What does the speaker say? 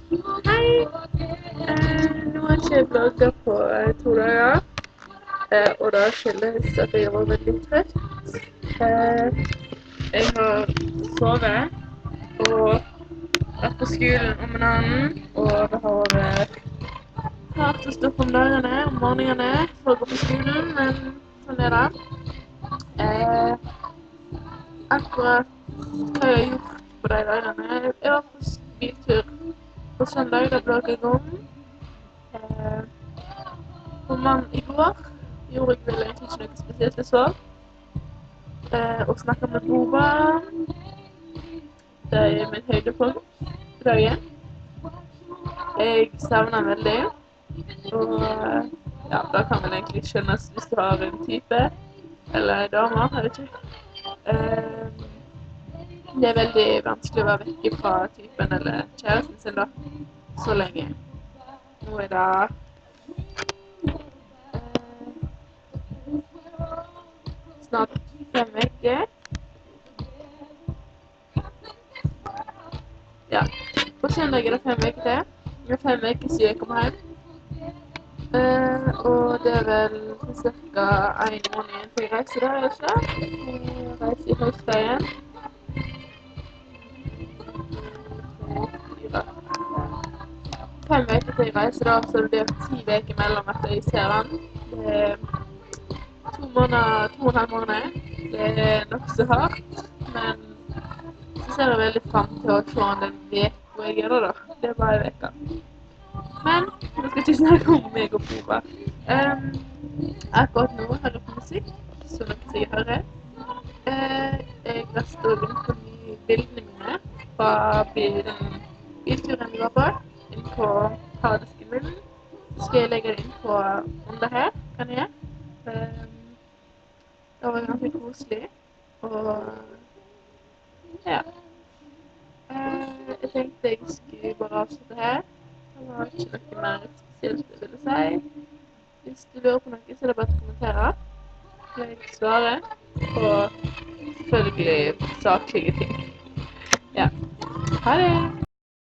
Hei! Nå har ikke jeg vlogget på 2 dager, og da skyldes at jeg var veldig trøtt. Jeg har sovet og vært på skolen om en annen, og det har vært hardt å stå opp om dagene, om morgenene, for å gå på skolen, men sånn er det. Akkurat hva jeg har gjort på de dagene. Jeg var på biltur på søndag, da blogget jeg om. I går gjorde jeg vel egentlig ikke noe spesielt. Jeg sov og snakket med Bova. Det er min høydepunkt på dagen. Jeg savner veldig, og ja, da kan man egentlig skjønnes hvis du har en type, eller en dame, jeg vet ikke. Det er veldig vanskelig å være vekke fra typen eller kjæresten sin da, så lenge. Nå er det snart 5 uker. Ja, på søndag er det 5 uker til. Det er 5 uker siden jeg kom hjem. Og det er vel cirka 1 måned igjen til jeg reiser da, er det ikke det? Jeg reiser i høstferien. 5 uker til jeg reiser da, så det blir 10 uker mellom at jeg ser den. Det er 2,5 måneder. Det er nok så hardt, men så ser jeg veldig frem til å se den veka jeg gjør det da. Det er bare en veka. Men vi skal ikke snakke om meg og Bova. Akkurat nå hører jeg på musikk, så dere sikkert hører. Jeg lastet også inn på de bildene mine fra bilturen vi var på, inn på harddisken min. Så skal jeg legge det inn på under her, kan jeg gjøre. Det var ganske koselig, og ja. Jeg tenkte jeg skulle bare avslutte her. Det var ikke noe mer spesielt jeg ville si. Hvis du lurer på noe, så er det bare å kommentere. Jeg svarer på selvfølgelig saklige ting. Ja. Ha det!